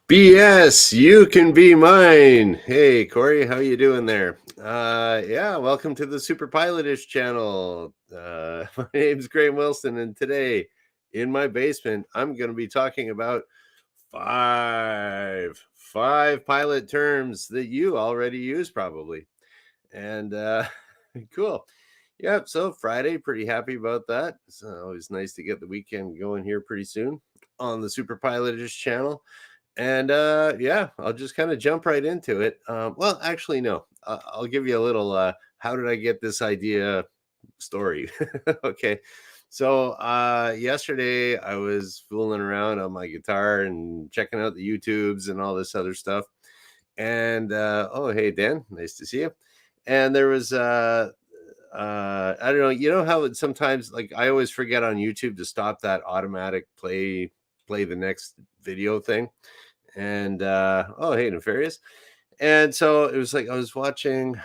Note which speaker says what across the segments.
Speaker 1: BS, you can be mine. Hey, Corey, how you doing there? Yeah, welcome to the superpilotish channel. My name's Graham Wilson, and today in my basement, I'm going to be talking about five pilot terms that you already use probably. And cool. Yep, so Friday, pretty happy about that. It's always nice to get the weekend going here pretty soon on the superpilotish channel. And yeah, I'll just kind of jump right into it. Well, actually, no, I'll give you a little how did I get this idea story. Okay. So yesterday I was fooling around on my guitar and checking out the YouTubes and all this other stuff. And oh, hey, Dan, nice to see you. And there was I don't know, you know how sometimes like I always forget on YouTube to stop that automatic play the next video thing. And oh, hey, Nefarious. And so it was like I was watching,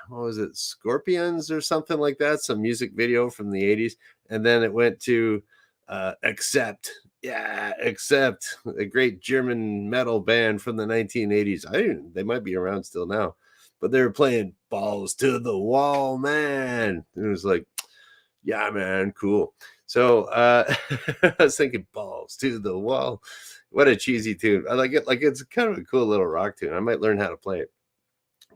Speaker 1: what was it, Scorpions or something like that, some music video from the 80s. And then it went to Accept. Yeah, Accept, a great German metal band from the 1980s. They might be around still now, but they were playing Balls to the Wall, man. And it was like, yeah, man, cool. So I was thinking Balls to the Wall. What a cheesy tune. I like it. Like it's kind of a cool little rock tune. I might learn how to play it.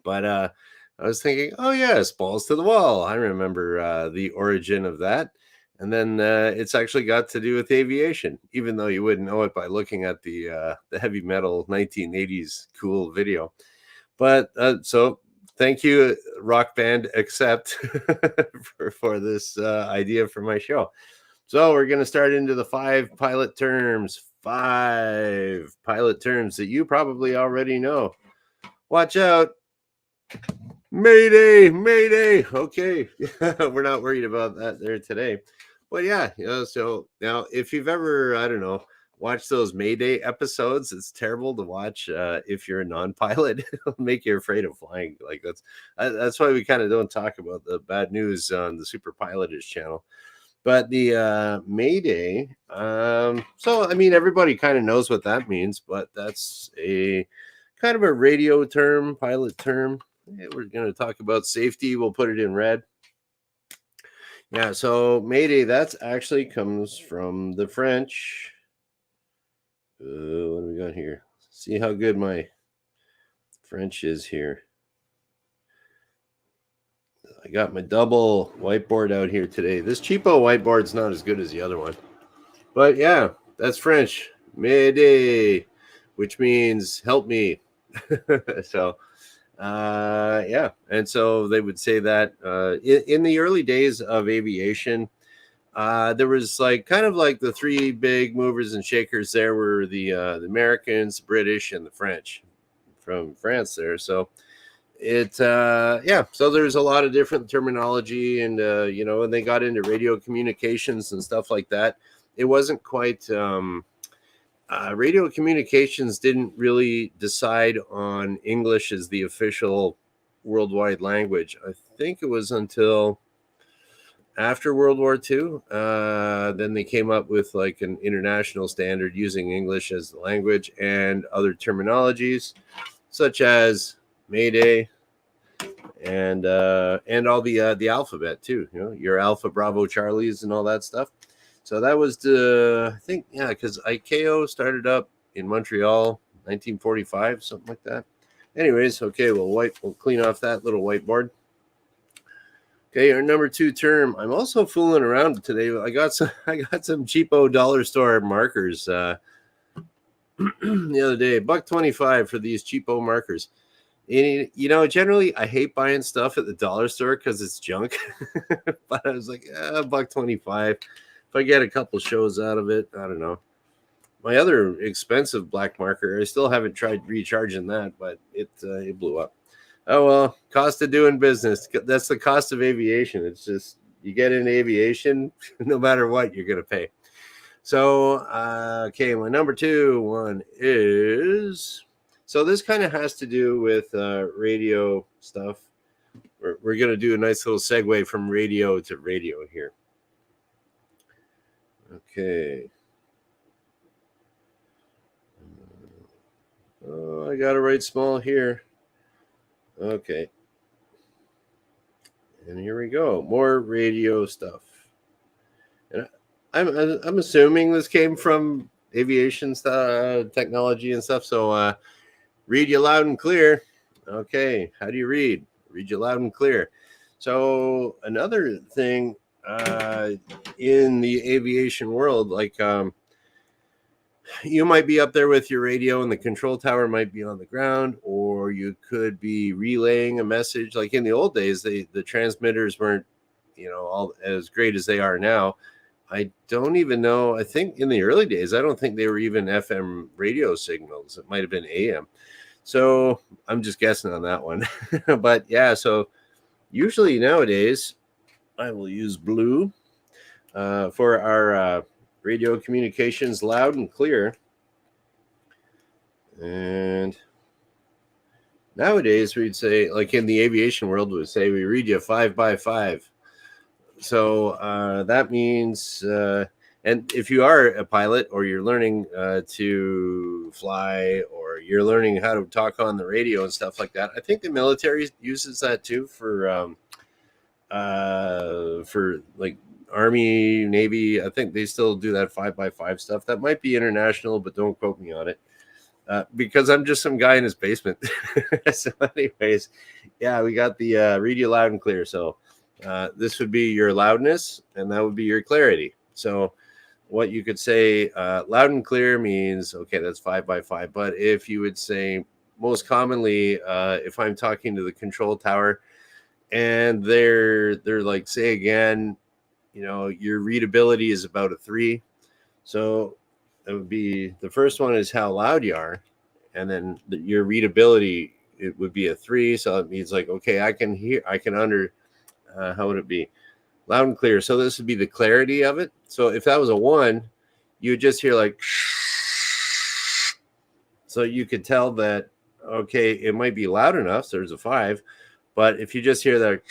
Speaker 1: But I was thinking, oh yes, Balls to the Wall. I remember the origin of that. And then it's actually got to do with aviation, even though you wouldn't know it by looking at the heavy metal 1980s cool video. But so thank you, rock band Accept, for this idea for my show. So we're going to start into the five pilot terms that you probably already know. Watch out. Mayday, mayday. Okay. We're not worried about that there today. But yeah, so now if you've ever, I don't know, watched those Mayday episodes, it's terrible to watch if you're a non-pilot. It'll make you afraid of flying. Like that's why we kind of don't talk about the bad news on the Super Pilotish channel. But the Mayday, so I mean, everybody kind of knows what that means, but that's a kind of a radio term, pilot term. Yeah, we're going to talk about safety. We'll put it in red. Yeah, so Mayday, that's actually comes from the French. What do we got here? See how good my French is here. I got my double whiteboard out here today. This cheapo whiteboard's not as good as the other one. But yeah, that's French. M'aider, which means help me. So yeah, and so they would say that in the early days of aviation, there was like kind of like the three big movers and shakers. There were the Americans, British, and the French from France there. So yeah, so there's a lot of different terminology, and and they got into radio communications and stuff like that. It wasn't quite radio communications didn't really decide on English as the official worldwide language. I think it was until after World War II. Then they came up with like an international standard using English as the language and other terminologies such as Mayday and all the alphabet too. You know, your Alpha, Bravo, Charlies, and all that stuff. So that was I think, yeah, because ICAO started up in Montreal, 1945, something like that. Anyways, okay, we'll clean off that little whiteboard. Okay, our number two term. I'm also fooling around today. I got some cheapo dollar store markers the other day. $1.25 for these cheapo markers. And, generally I hate buying stuff at the dollar store because it's junk. But I was like, $1.25. If I get a couple shows out of it, I don't know. My other expensive black marker, I still haven't tried recharging that, but it blew up. Oh well, cost of doing business. That's the cost of aviation. It's just you get in aviation, no matter what, you're gonna pay. So okay, my number one is, so this kind of has to do with radio stuff. We're gonna do a nice little segue from radio to radio here. Okay. I got to write small here. Okay. And here we go. More radio stuff. And I'm assuming this came from aviation technology and stuff. So read you loud and clear. Okay. How do you read? Read you loud and clear. So another thing in the aviation world, like you might be up there with your radio and the control tower might be on the ground, or you could be relaying a message. Like in the old days, the transmitters weren't, all as great as they are now. I don't even know. I think in the early days, I don't think they were even FM radio signals. It might have been AM. So I'm just guessing on that one. But yeah, so usually nowadays, I will use blue for our radio communications loud and clear. And nowadays we'd say, like in the aviation world, we'd say we read you 5x5. So that means, and if you are a pilot or you're learning to fly or you're learning how to talk on the radio and stuff like that, I think the military uses that too for like Army, Navy. I think they still do that 5x5 stuff. That might be international, but don't quote me on it. Because I'm just some guy in his basement. So anyways, yeah, we got the read you loud and clear. So this would be your loudness and that would be your clarity. So what you could say, loud and clear means, okay, that's 5x5. But if you would say most commonly, if I'm talking to the control tower and they're like, say again, your readability is about a 3. So that would be, the first one is how loud you are. And then your readability, it would be a 3. So it means like, okay, I can hear, I can how would it be? Loud and clear. So this would be the clarity of it. So if that was a 1, you would just hear like, so you could tell that, okay, it might be loud enough. So there's a 5. But if you just hear that,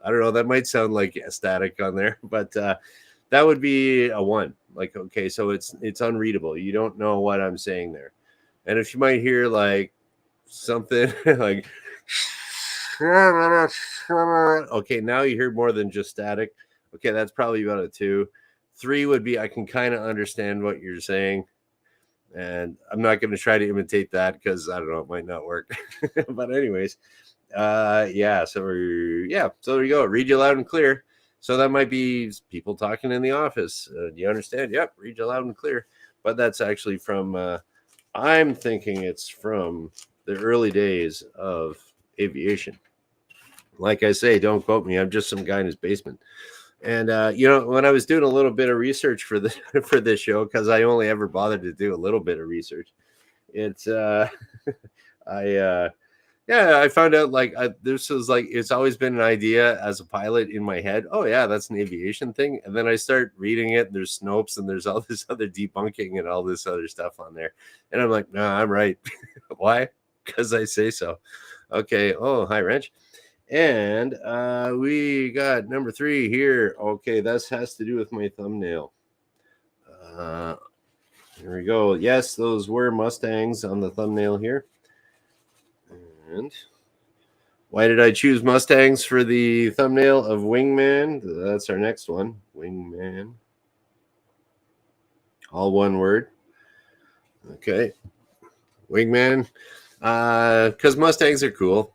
Speaker 1: I don't know, that might sound like static on there, but that would be a 1. Like, okay, so it's unreadable. You don't know what I'm saying there. And if you might hear like something like, okay, now you hear more than just static. Okay, that's probably about a 2. 3 would be, I can kind of understand what you're saying. And I'm not going to try to imitate that because I don't know, it might not work. But anyways, yeah, so there you go. Read you loud and clear. So that might be people talking in the office. Do you understand? Yep, read you loud and clear. But that's actually from, I'm thinking it's from the early days of aviation. Like I say, don't quote me. I'm just some guy in his basement. And when I was doing a little bit of research for this for this show, because I only ever bothered to do a little bit of research, it's I found out like this was like, it's always been an idea as a pilot in my head. Oh yeah, that's an aviation thing. And then I start reading it. And there's Snopes and there's all this other debunking and all this other stuff on there. And I'm like, no, I'm right. Why? Because I say so. Okay. Oh, hi, Wrench. And we got number 3 here. Okay, this has to do with my thumbnail. Here we go. Yes, those were Mustangs on the thumbnail here. And why did I choose Mustangs for the thumbnail of Wingman? That's our next one. Wingman. All one word. Okay. Wingman. Because Mustangs are cool.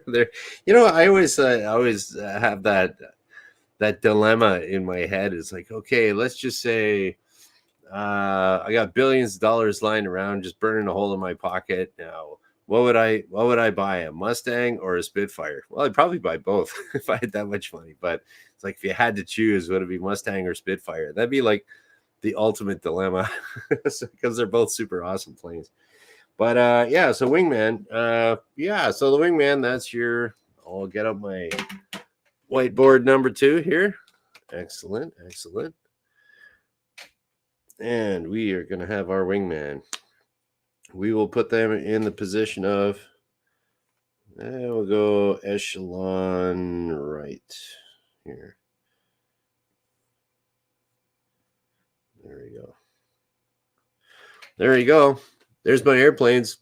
Speaker 1: They're, I always have that dilemma in my head. It's like, okay, let's just say I got billions of dollars lying around, just burning a hole in my pocket. Now, what would I buy, a Mustang or a Spitfire? Well, I'd probably buy both if I had that much money. But it's like, if you had to choose, would it be Mustang or Spitfire? That'd be like the ultimate dilemma, because they're both super awesome planes. But so Wingman, so the Wingman, that's I'll get up my whiteboard number 2 here. Excellent. And we are going to have our Wingman. We will put them in the position of, we'll go echelon right here. There we go. there's my airplanes.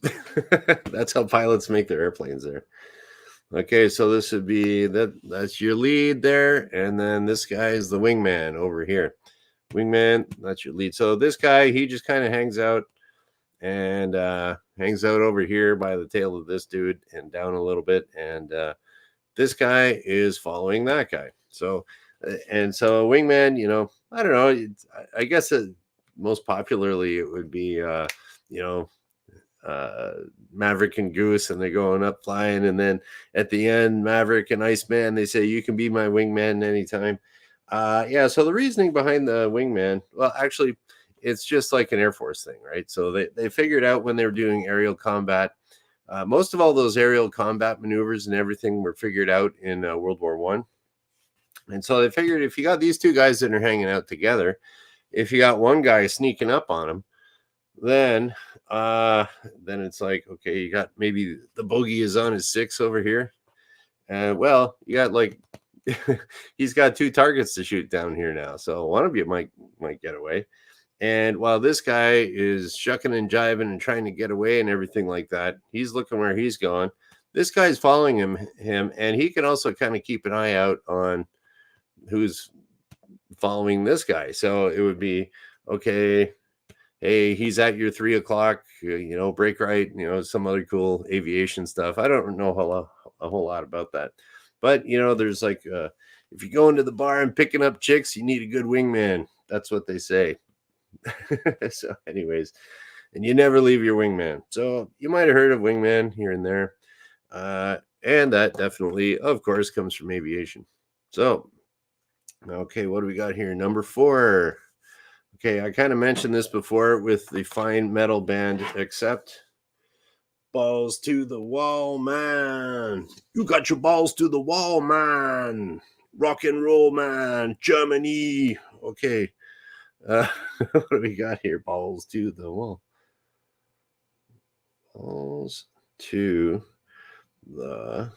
Speaker 1: That's how pilots make their airplanes there. Okay, so this would be that's your lead there, and then this guy is the wingman over here. Wingman, that's your lead. So this guy, he just kind of hangs out over here by the tail of this dude and down a little bit, and this guy is following that guy. So and so a wingman, I don't know, I guess most popularly it would be you know Maverick and Goose, and they're going up flying, and then at the end, Maverick and Iceman, they say, "You can be my wingman anytime." Yeah. So the reasoning behind the wingman, well, actually, it's just like an Air Force thing, right? So they figured out when they were doing aerial combat. Most of all those aerial combat maneuvers and everything were figured out in World War One, and so they figured if you got these two guys that are hanging out together, if you got one guy sneaking up on them, then then it's like, okay, you got maybe the bogey is on his 6 over here, and well, you got like he's got 2 targets to shoot down here now, so one of you might get away. And while this guy is shucking and jiving and trying to get away and everything like that, he's looking where he's going. This guy's following him, and he can also kind of keep an eye out on who's following this guy. So it would be, okay, hey, he's at your 3 o'clock, break right, some other cool aviation stuff. I don't know a whole lot about that. But, there's like, if you go into the bar and picking up chicks, you need a good wingman. That's what they say. So anyways, and you never leave your wingman. So you might have heard of wingman here and there. And that definitely, of course, comes from aviation. So, okay, what do we got here? Number 4. Okay, I kind of mentioned this before with the fine metal band, except balls to the wall, man. You got your balls to the wall, man. Rock and roll, man. Germany. Okay. What do we got here? Balls to the wall. Balls to the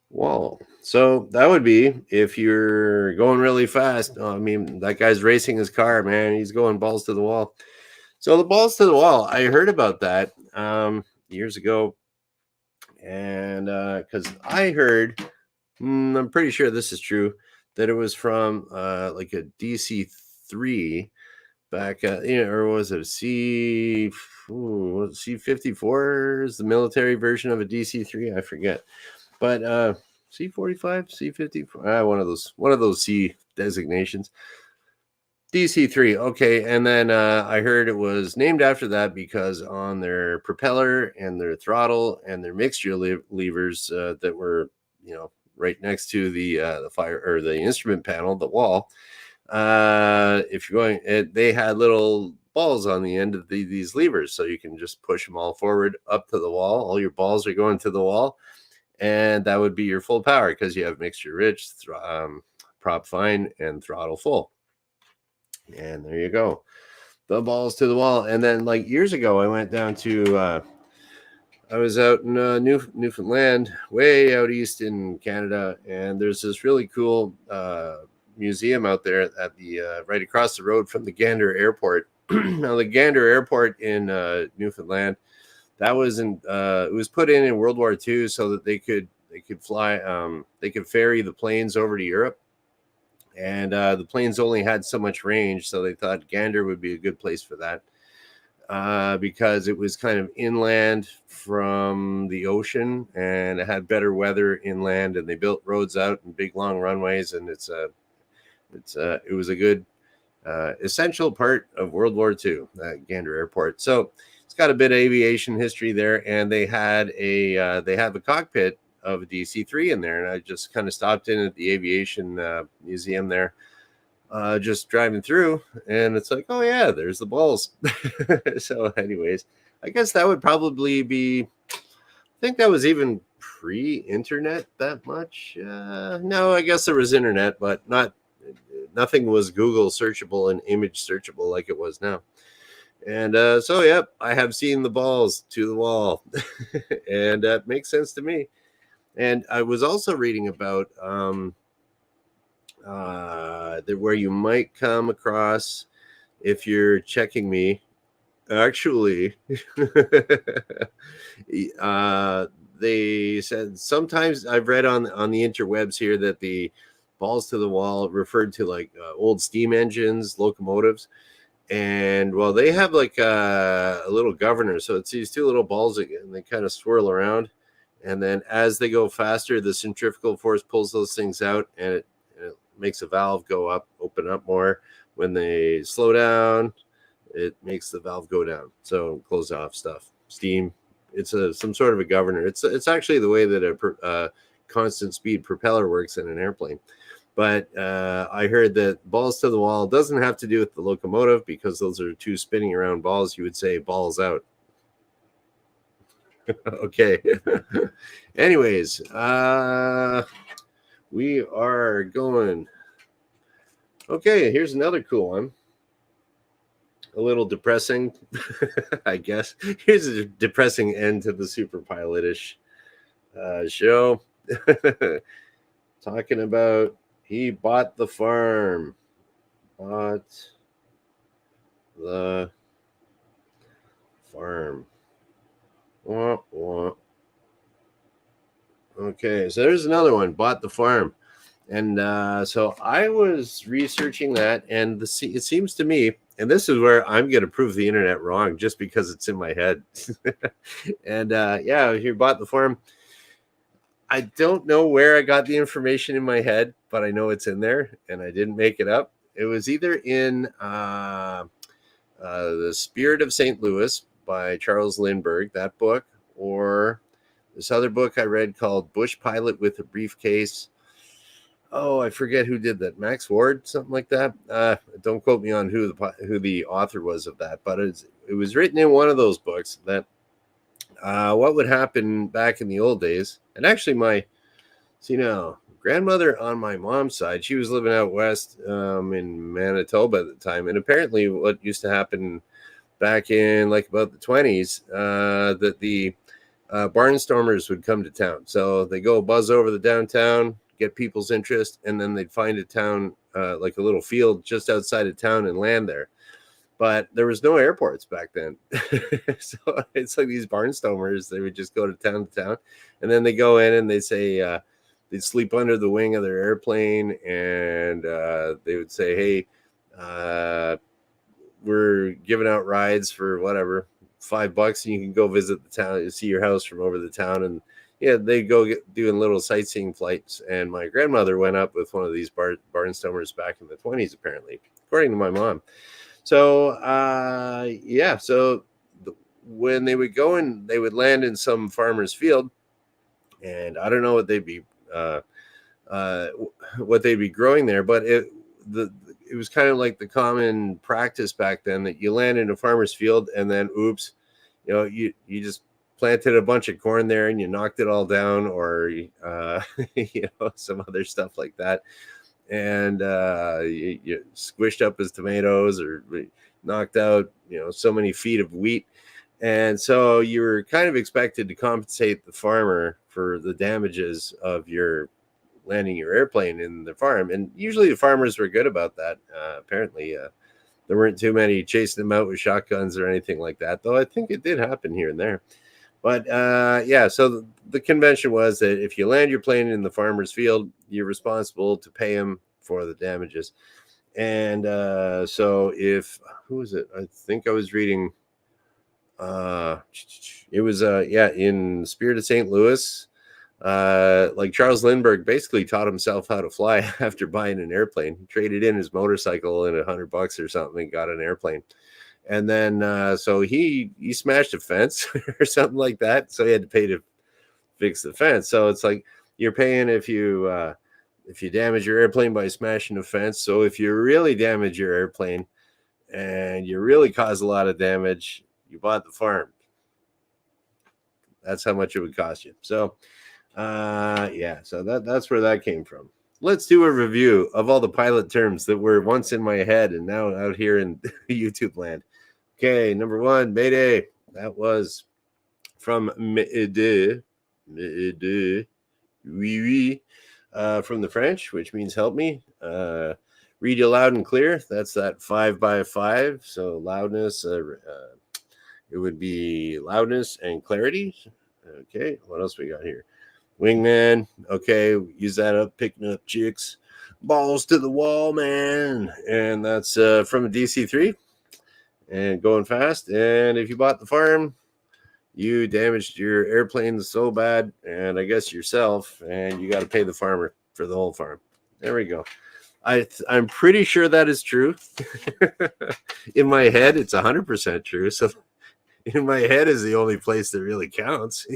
Speaker 1: wall. So that would be if you're going really fast. Oh, I mean, that guy's racing his car, man. He's going balls to the wall. So the balls to the wall, I heard about that years ago. And because I heard, I'm pretty sure this is true, that it was from like a DC-3 back, or was it a C-54 is the military version of a DC-3? I forget. But C-45, C-54, one of those C designations. DC-3, okay. And then I heard it was named after that because on their propeller and their throttle and their mixture levers that were, right next to the fire or the instrument panel, the wall. If you're going, they had little balls on the end of these levers, so you can just push them all forward up to the wall. All your balls are going to the wall, and that would be your full power because you have mixture rich, prop fine, and throttle full. And there you go, the balls to the wall. And then, like years ago, I went down to I was out in Newfoundland, way out east in Canada, and there's this really cool museum out there at the right across the road from the Gander Airport. Now, the Gander Airport in Newfoundland, that wasn't it was put in World War II so that they could fly, they could ferry the planes over to Europe, and the planes only had so much range, so they thought Gander would be a good place for that. Because it was kind of inland from the ocean, and it had better weather inland, and they built roads out and big long runways, and it was a good essential part of World War II, Gander Airport. So it's got a bit of aviation history there, and they have a cockpit of a DC-3 in there, and I just kind of stopped in at the aviation museum there. Just driving through, and it's like, oh yeah, there's the balls. So anyways, I guess that would probably be, I think that was even pre-internet that much. No, I guess there was internet, but nothing was Google searchable and image searchable like it was now. And so yep, I have seen the balls to the wall. And that makes sense to me. And I was also reading about where you might come across, if you're checking me, Actually, they said sometimes I've read on the interwebs here that the balls to the wall referred to like old steam engines, locomotives, and well, they have like a little governor, so it's these two little balls and they kind of swirl around, and then as they go faster, the centrifugal force pulls those things out, and it makes a valve go up, open up more. When they slow down, it makes the valve go down, so close off stuff, steam. It's some sort of a governor. It's actually the way that a constant speed propeller works in an airplane. But I heard that balls to the wall doesn't have to do with the locomotive because those are two spinning around balls. You would say balls out. Okay. Anyways, we are going. Okay, here's another cool one. A little depressing, I guess. Here's a depressing end to the super pilotish show. Talking about he bought the farm. Bought the farm. Wah, wah. Okay, so there's another one. Bought the farm. And so I was researching that, and it seems to me, and this is where I'm going to prove the internet wrong just because it's in my head. And yeah, he bought the farm. I don't know where I got the information in my head, but I know it's in there, and I didn't make it up. It was either in The Spirit of St. Louis by Charles Lindbergh, that book, or this other book I read called Bush Pilot with a Briefcase. Oh, I forget who did that. Max Ward, something like that. Don't quote me on who the author was of that, but it was written in one of those books that what would happen back in the old days. And actually, my grandmother on my mom's side, she was living out west in Manitoba at the time, and apparently, what used to happen back in like about the 20s, that the barnstormers would come to town. So they go buzz over the downtown, get people's interest, and then they'd find a town, like a little field just outside of town, and land there. But there was no airports back then. So it's like these barnstormers, they would just go to town, and then they go in and they say they'd sleep under the wing of their airplane, and they would say, hey, we're giving out rides for whatever, $5, and you can go visit the town and see your house from over the town. And yeah, they go doing little sightseeing flights. And my grandmother went up with one of these barnstormers back in the 20s, apparently, according to my mom. So yeah, so when they would go and they would land in some farmer's field, and I don't know what they'd be growing there, but it was kind of like the common practice back then that you land in a farmer's field, and then oops, you just planted a bunch of corn there and you knocked it all down, or some other stuff like that, and you squished up his tomatoes, or knocked out so many feet of wheat. And so you were kind of expected to compensate the farmer for the damages of your landing your airplane in the farm. And usually the farmers were good about that. Apparently, there weren't too many chasing them out with shotguns or anything like that, though I think it did happen here and there. But yeah, so the convention was that if you land your plane in the farmer's field, you're responsible to pay him for the damages. And so who was it? I think I was reading, it was in Spirit of St. Louis. Like Charles Lindbergh basically taught himself how to fly after buying an airplane. He traded in his motorcycle and $100 or something, got an airplane. And then so he smashed a fence or something like that. So he had to pay to fix the fence. So it's like you're paying if you damage your airplane by smashing a fence. So if you really damage your airplane and you really cause a lot of damage, you bought the farm. That's how much it would cost you. So yeah, so that's where that came from. Let's do a review of all the pilot terms that were once in my head and now out here in YouTube land. Okay, number 1, Mayday. That was from Mayday, oui, oui, from the French, which means help me. Read you loud and clear. That's that 5 by 5. So loudness, it would be loudness and clarity. Okay, what else we got here? Wingman. Okay, use that up, picking up chicks. Balls to the wall, man. And that's from a DC-3 and going fast. And if you bought the farm, you damaged your airplane so bad, and I guess yourself, and you got to pay the farmer for the whole farm. There we go. I'm pretty sure that is true. In my head, it's 100% true. So in my head is the only place that really counts.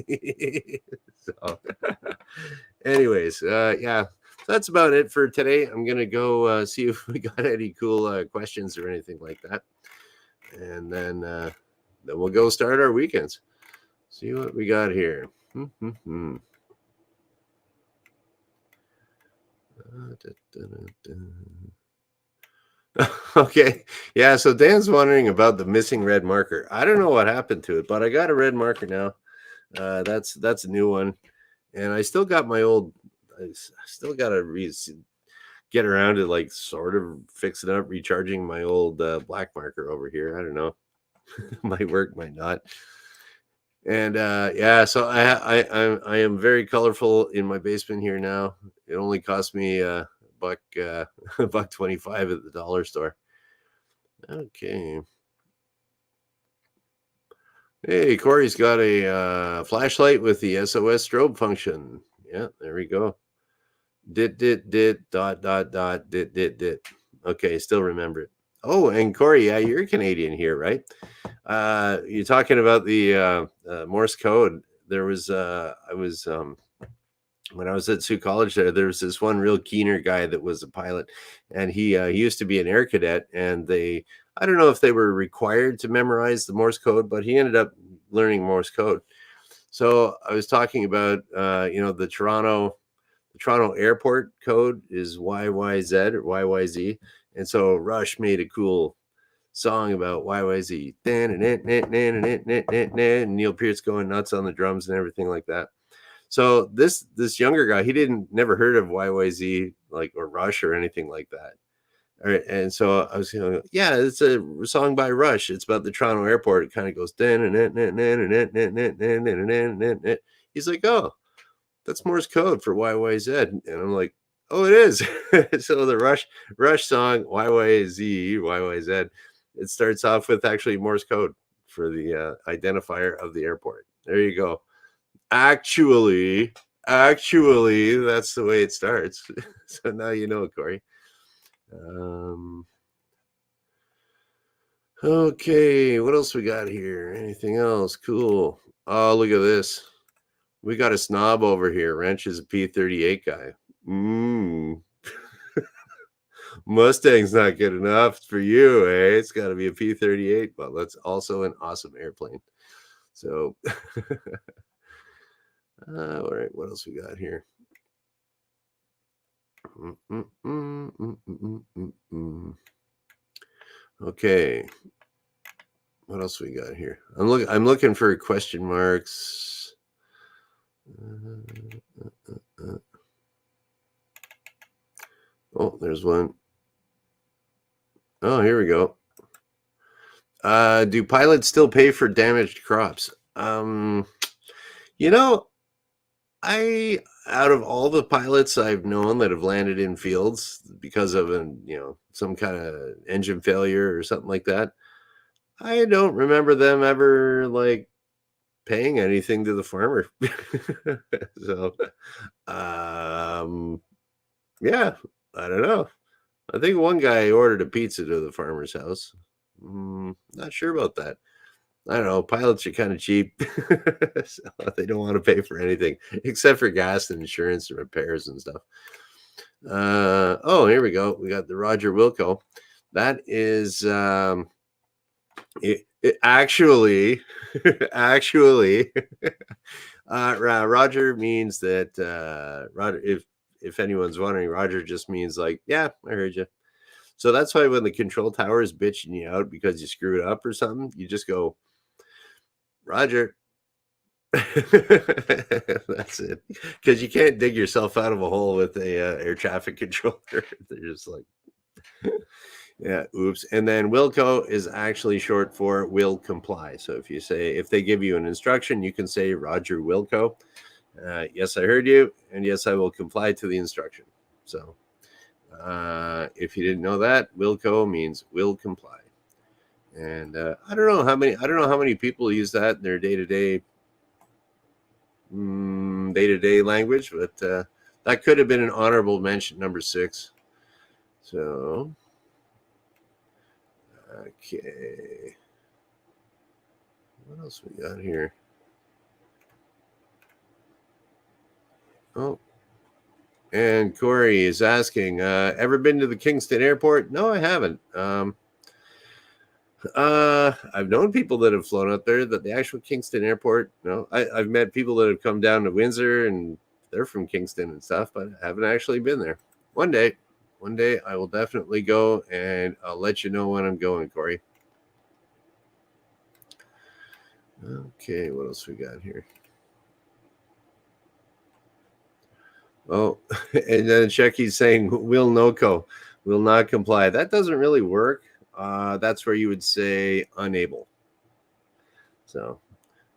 Speaker 1: So, anyways, yeah, that's about it for today. I'm gonna go see if we got any cool questions or anything like that, and then we'll go start our weekends. See what we got here. Okay, yeah. So Dan's wondering about the missing red marker. I don't know what happened to it, but I got a red marker now. That's a new one, and I still got my old. I still got to get around to like sort of fixing up, recharging my old black marker over here. I don't know. Might work, might not. And yeah, so I am very colorful in my basement here now. It only cost me buck $1.25 at the dollar store. Okay. Hey, Corey's got a flashlight with the SOS strobe function. Yeah, there we go. Dit dot dit. Okay, still remember it. Oh, and Corey, yeah, you're Canadian here, right? You're talking about the Morse code. There was I was when I was at Sioux College there was this one real keener guy that was a pilot, and he used to be an air cadet, and I don't know if they were required to memorize the Morse code, but he ended up learning Morse code. So I was talking about the Toronto airport code is YYZ or YYZ, and so Rush made a cool song about YYZ, and Neil Pearce going nuts on the drums and everything like that. So this younger guy, he never heard of YYZ or Rush or anything like that. All right, and so I was yeah, it's a song by Rush. It's about the Toronto airport. It kind of goes. He's like, oh, that's Morse code for YYZ, and I'm like, oh, it is. So the Rush song YYZ, it starts off with actually Morse code for the identifier of the airport. There you go. Actually, that's the way it starts. So now you know, Corey. Okay, what else we got here? Anything else? Cool. Oh, look at this. We got a snob over here. Wrench is a P-38 guy. Mustang's not good enough for you, eh? It's got to be a P-38, but that's also an awesome airplane. So, all right, what else we got here? Okay, what else we got here? I'm looking for question marks. Oh, there's one. Oh, here we go. Do pilots still pay for damaged crops? Out of all the pilots I've known that have landed in fields because of some kind of engine failure or something like that, I don't remember them ever paying anything to the farmer. So, yeah, I don't know. I think one guy ordered a pizza to the farmer's house. Not sure about that. I don't know. Pilots are kind of cheap. So they don't want to pay for anything except for gas and insurance and repairs and stuff. Oh, here we go. We got the Roger Wilco. That is actually Roger means that Roger, if anyone's wondering, Roger just means yeah, I heard you. So that's why when the control tower is bitching you out because you screwed up or something, you just go, Roger. That's it. Because you can't dig yourself out of a hole with a air traffic controller. They're just Yeah, oops. And then Wilco is actually short for will comply. So if they give you an instruction, you can say Roger Wilco. Yes, I heard you, and yes, I will comply to the instruction. So if you didn't know that, Wilco means will comply. And I don't know how many people use that in their day-to-day language, but that could have been an honorable mention, number 6. So okay, what else we got here? Oh, and Corey is asking, ever been to the Kingston airport? No, I haven't. I've known people that have flown up there. That the actual Kingston airport, no. I've met people that have come down to Windsor and they're from Kingston and stuff, but I haven't actually been there. One day I will definitely go, and I'll let you know when I'm going, Corey. Okay, what else we got here? Oh, and then Chucky's saying will not comply. That doesn't really work. That's where you would say unable. So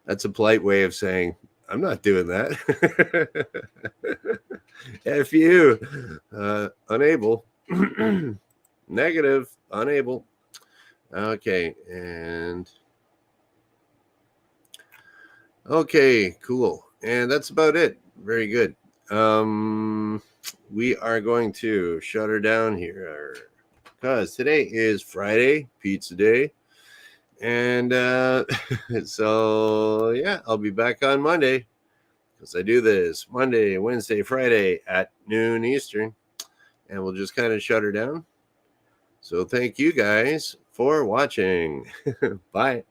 Speaker 1: that's a polite way of saying I'm not doing that. F you, unable, negative, unable. Okay, and okay, cool, and that's about it. Very good. We are going to shut her down here because today is Friday, pizza day. And so, yeah, I'll be back on Monday because I do this Monday, Wednesday, Friday at noon Eastern. And we'll just kind of shut her down. So thank you guys for watching. Bye.